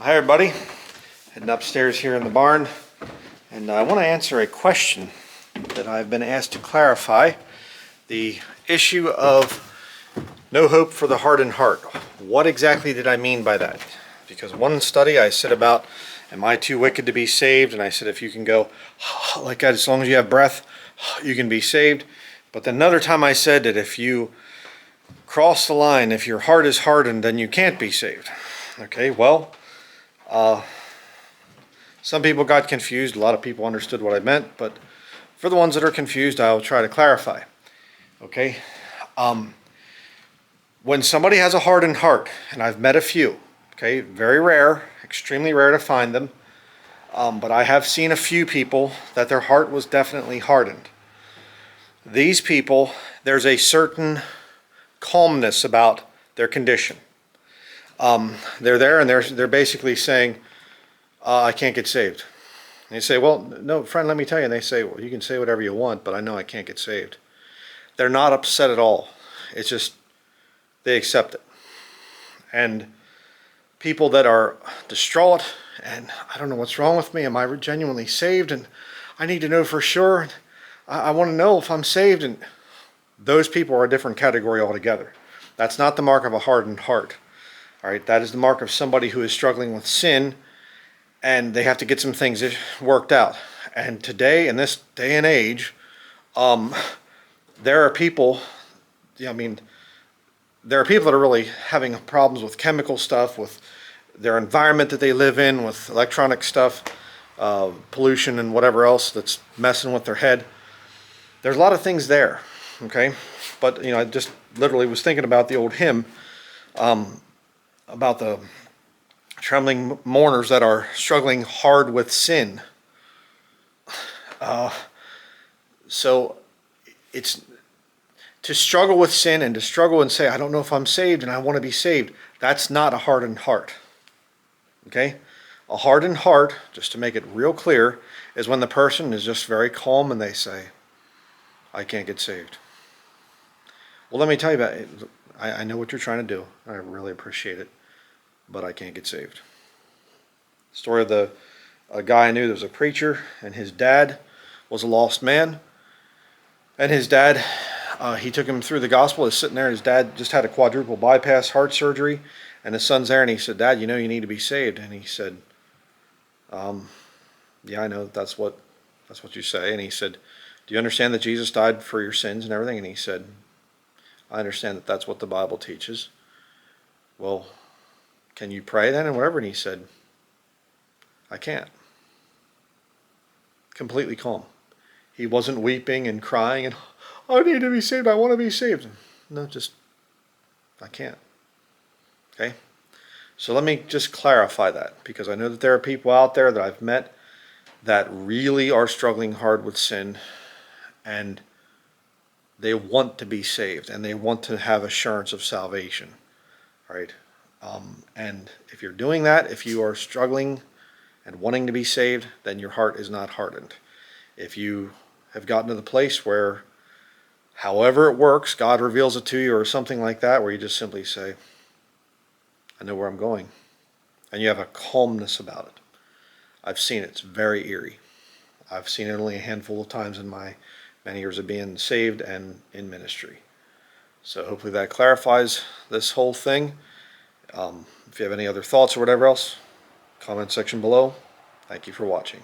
Hi everybody, heading upstairs here in the barn, and I want to answer a question that I've been asked to clarify the issue of no hope for the hardened heart. What exactly did I mean by that? Because one study I said about, am I too wicked to be saved? And I said if you can go like that, as long as you have breath, you can be saved. But then another time I said that if you cross the line, if your heart is hardened, then you can't be saved. Okay, well, some people got confused. A lot of people understood what I meant, but for the ones that are confused, I'll try to clarify. Okay, when somebody has a hardened heart, and I've met a few, okay, very rare, extremely rare to find them, but I have seen a few people that their heart was definitely hardened. These people, there's a certain calmness about their condition. They're there and they're basically saying, I can't get saved. And you say, well, no, friend, let me tell you. And they say, well, you can say whatever you want, but I know I can't get saved. They're not upset at all. It's just they accept it. And people that are distraught and I don't know what's wrong with me. Am I genuinely saved? And I need to know for sure. I want to know if I'm saved. And those people are a different category altogether. That's not the mark of a hardened heart. All right, that is the mark of somebody who is struggling with sin, and they have to get some things worked out. And today, in this day and age, there are people. There are people that are really having problems with chemical stuff, with their environment that they live in, with electronic stuff, pollution, and whatever else that's messing with their head. There's a lot of things there. Okay, but I just literally was thinking about the old hymn. About the trembling mourners that are struggling hard with sin. So it's to struggle with sin and to struggle and say, I don't know if I'm saved and I want to be saved. That's not a hardened heart. Okay? A hardened heart, just to make it real clear, is when the person is just very calm and they say, I can't get saved. Well, let me tell you about it. I know what you're trying to do. I really appreciate it. But I can't get saved. Story of a guy I knew that was a preacher, and his dad was a lost man. And his dad, he took him through the gospel. He's sitting there, his dad just had a quadruple bypass heart surgery, and his son's there, and he said, Dad, you need to be saved. And he said, yeah, I know that's what you say. And he said, do you understand that Jesus died for your sins and everything? And he said, I understand that that's what the Bible teaches. Well, can you pray then and whatever? And he said, I can't. Completely calm. He wasn't weeping and crying and, I need to be saved, I want to be saved. No, just, I can't. Okay? So let me just clarify that, because I know that there are people out there that I've met that really are struggling hard with sin, and they want to be saved, and they want to have assurance of salvation. All right? And if you're doing that, if you are struggling and wanting to be saved, then your heart is not hardened. If you have gotten to the place where, however it works, God reveals it to you or something like that, where you just simply say, I know where I'm going, and you have a calmness about it. I've seen it. It's very eerie. I've seen it only a handful of times in my many years of being saved and in ministry. So hopefully that clarifies this whole thing. If you have any other thoughts or whatever else, comment section below. Thank you for watching.